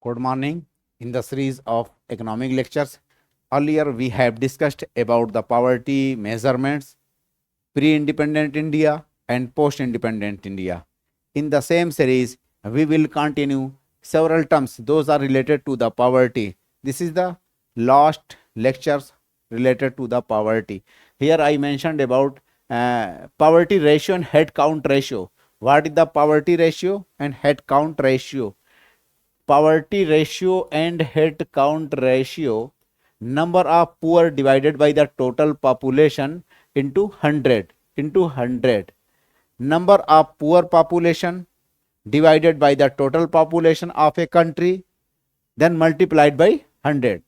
Good morning. In the series of economic lectures, earlier we have discussed about the poverty measurements, pre-independent India and post-independent India. In the same series, we will continue several terms. Those are related to the poverty. This is the last lectures related to the poverty. Here I mentioned about poverty ratio and head count ratio. What is the poverty ratio and head count ratio? Poverty ratio and head count ratio, number of poor divided by the total population into 100, number of poor population divided by the total population of a country, then multiplied by 100.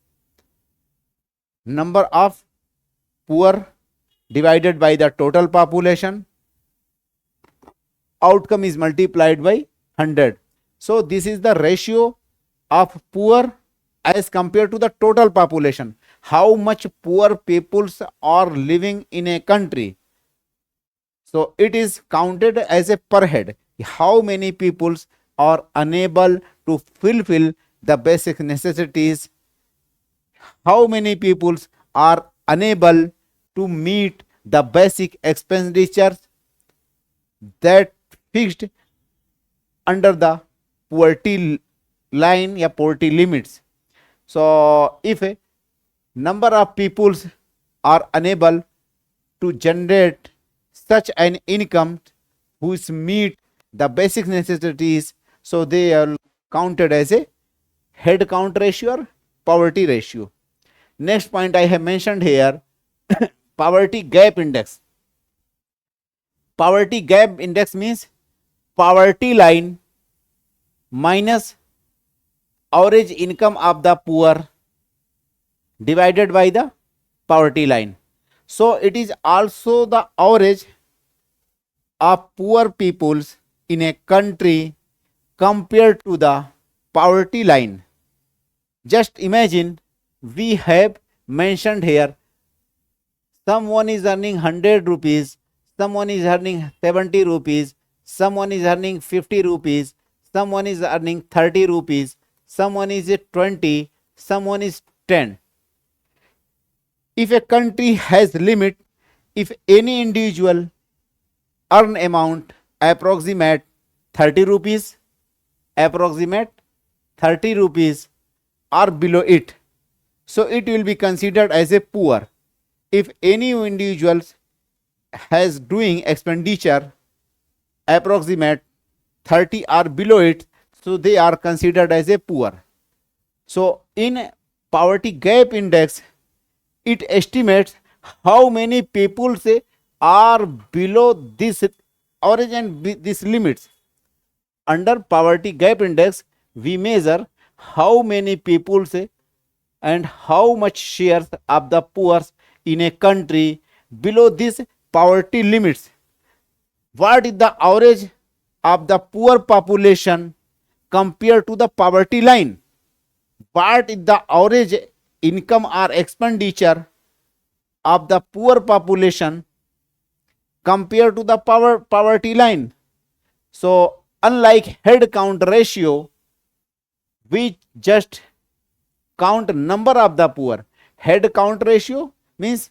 Number of poor divided by the total population, outcome is multiplied by 100. So this is the ratio of poor as compared to the total population. How much poor peoples are living in a country. So it is counted as a per head. How many peoples are unable to fulfill the basic necessities? How many peoples are unable to meet the basic expenditures that fixed under the poverty line or poverty limits. So if a number of peoples are unable to generate such an income which meet the basic necessities, so they are counted as a head count ratio or poverty ratio. Next point I have mentioned here, poverty gap index. Poverty gap index means poverty line minus average income of the poor divided by the poverty line. So it is also the average of poor peoples in a country compared to the poverty line. Just imagine, we have mentioned here, someone is earning 100 rupees, someone is earning 70 rupees, someone is earning 50 rupees, someone is earning 30 rupees, someone is 20, someone is 10. If a country has limit, if any individual earn amount approximate 30 rupees, approximate 30 rupees or below it, so it will be considered as a poor. If any individuals has doing expenditure approximate 30 or below it, so they are considered as a poor. So in poverty gap index, it estimates how many people say are below this average and this limits. Under poverty gap index, we measure how many people say and how much shares of the poor in a country below this poverty limits. What is the average of the poor population compared to the poverty line? What is the average income or expenditure of the poor population compared to the poverty line? So unlike head count ratio, we just count number of the poor. Head count ratio means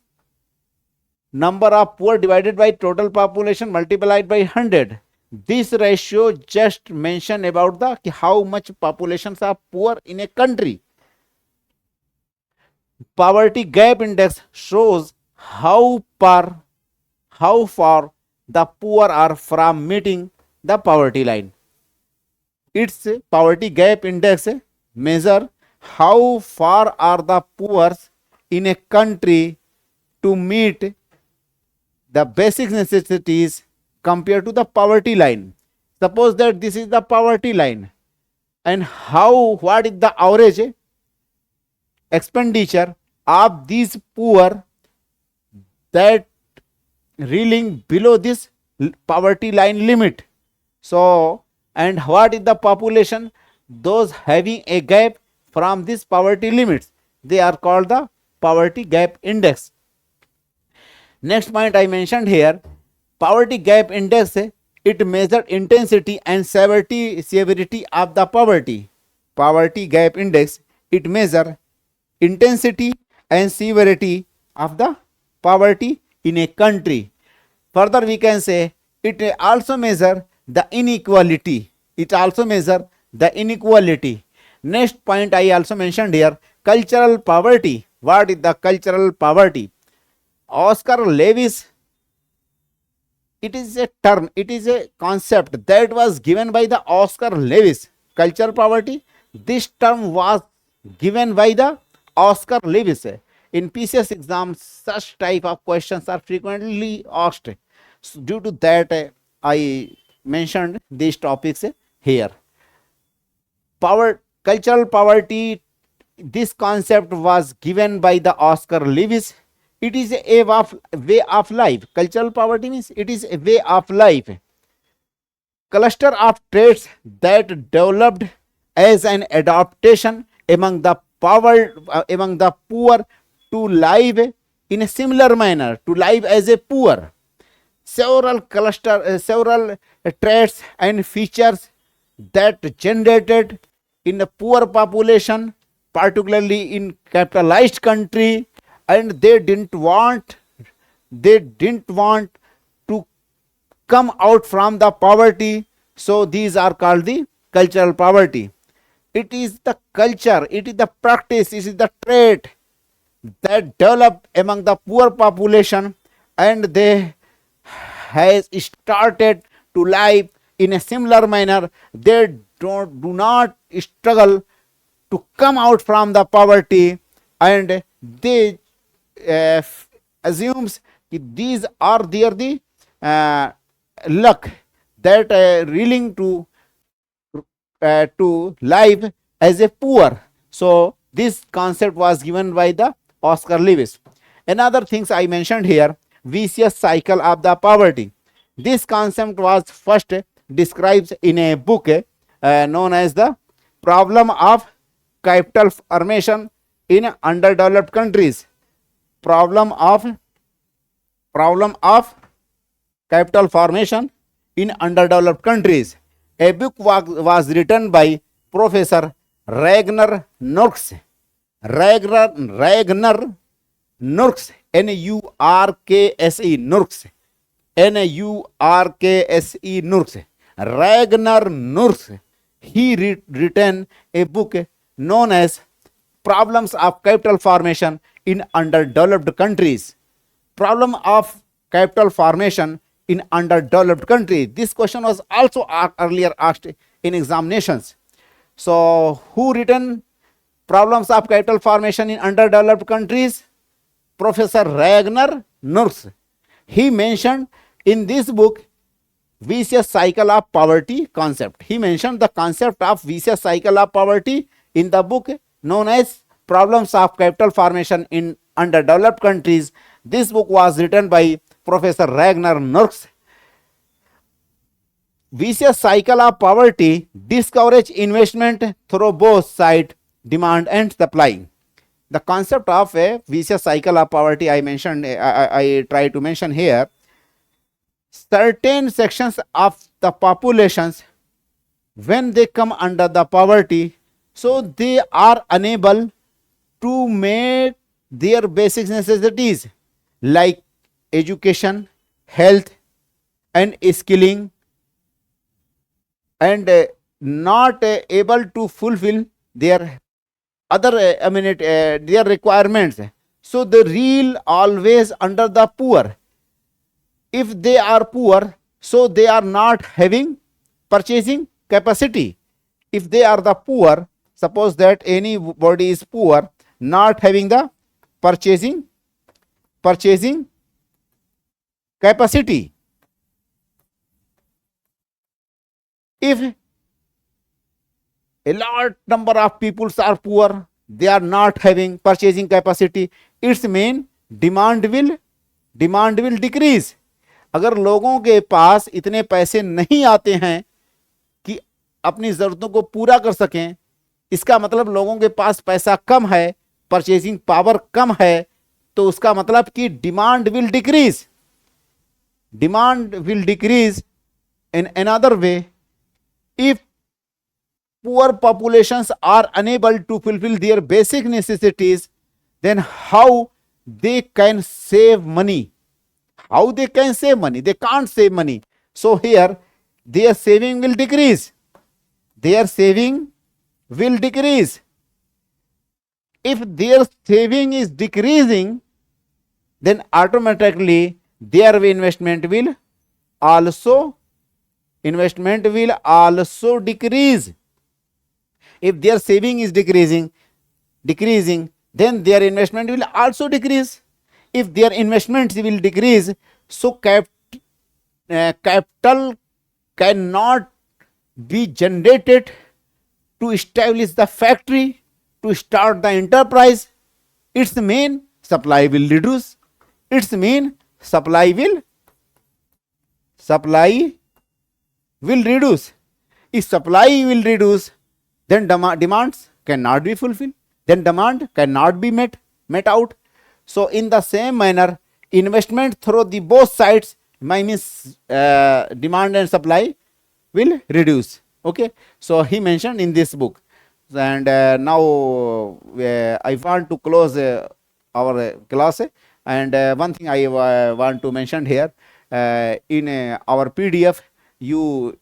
number of poor divided by total population multiplied by 100. This ratio just mention about the how much populations are poor in a country. Poverty gap index shows how far the poor are from meeting the poverty line. Its poverty gap index measure how far are the poor in a country to meet the basic necessities compared to the poverty line. Suppose that this is the poverty line, and what is the average expenditure of these poor that reeling below this poverty line limit. So, and what is the population, those having a gap from this poverty limits, they are called the poverty gap index. Next point I mentioned here, poverty gap index, it measures intensity and severity of the poverty. poverty gap index, it measure intensity and severity of the poverty in a country. Further, we can say it also measure the inequality. It also measure the inequality. Next point I also mentioned here, cultural poverty. What is the cultural poverty? Oscar Lewis, it is a term, it is a concept that was given by the Oscar Lewis. Cultural poverty, this term was given by the Oscar Lewis. In PCS exams, such type of questions are frequently asked. So due to that, I mentioned these topics here. Cultural poverty, this concept was given by the Oscar Lewis. It is a way of life. Cultural poverty means it is a way of life. Cluster of traits that developed as an adaptation among the poor to live in a similar manner, to live as a poor. Several traits and features that generated in a poor population, particularly in capitalized country, and they didn't want to come out from the poverty. So these are called the cultural poverty. It is the culture, it is the practice, it is the trait that develop among the poor population, and they has started to live in a similar manner. They do not struggle to come out from the poverty, and they assumes that these are the luck that willing to live as a poor. So this concept was given by the Oscar Lewis. Another things I mentioned here, vicious cycle of the poverty. This concept was first described in a book known as the problem of capital formation in underdeveloped countries. Problem of capital formation in underdeveloped countries. A book was written by Professor Ragnar Nurks. Ragnar Nurks, N-U-R-K-S-E, Nurks. N-U-R-K-S-E, Nurks. Ragnar Nurks. He written a book known as Problems of Capital Formation in Underdeveloped Countries. Problem of capital formation in underdeveloped countries. This question was also earlier asked in examinations. So who written Problems of Capital Formation in Underdeveloped Countries? Professor Ragnar Nurks. He mentioned in this book vicious cycle of poverty concept. He mentioned the concept of vicious cycle of poverty in the book known as Problems of Capital Formation in Underdeveloped Countries. This book was written by Professor Ragnar Nurks. Vicious cycle of poverty discourage investment through both side demand and supply. The concept of a vicious cycle of poverty I mentioned, I try to mention here. Certain sections of the populations, when they come under the poverty, so they are unable to make their basic necessities like education, health, and skilling, and not able to fulfill their other their requirements. So the real always under the poor. If they are poor, so they are not having purchasing capacity. If they are the poor, suppose that anybody is poor, not having the purchasing capacity. If a large number of people are poor, they are not having purchasing capacity, its mean demand will decrease. अगर लोगों के पास इतने पैसे नहीं आते हैं कि अपनी जरूरतों को पूरा कर सकें, इसका मतलब लोगों के पास पैसा कम है, परचेजिंग पावर कम है, तो उसका मतलब कि demand will decrease in another way. If poor populations are unable to fulfill their basic necessities, then how they can save money? How they can save money? They can't save money. So here their saving will decrease. Their saving will decrease. If their saving is decreasing, then automatically their investment will also decrease. If their saving is decreasing, then their investment will also decrease. If their investments will decrease, so capital cannot be generated to establish the factory, to start the enterprise. Its main supply will reduce. Its main supply will reduce. If supply will reduce, then demands cannot be fulfilled. Then demand cannot be met out. So in the same manner, investment through the both sides, means demand and supply will reduce. Okay, so he mentioned in this book. And now I want to close our class. And one thing I want to mention here, in our PDF you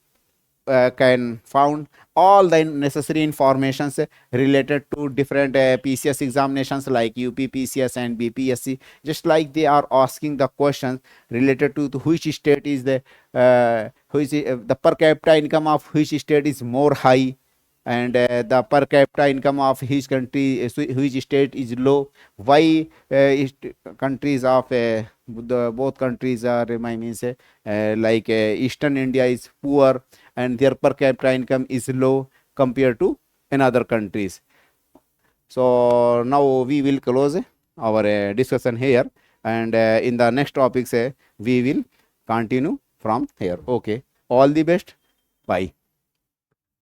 can found all the necessary informations related to different PCS examinations like UP PCS and BPSC. Just like they are asking the questions related to which state is the the per capita income of which state is more high, and the per capita income of which country, which state is low. Why countries of both countries are, I means like Eastern India is poor and their per capita income is low compared to another countries. So now we will close our discussion here, and in the next topics we will continue from here. Okay, all the best. Bye.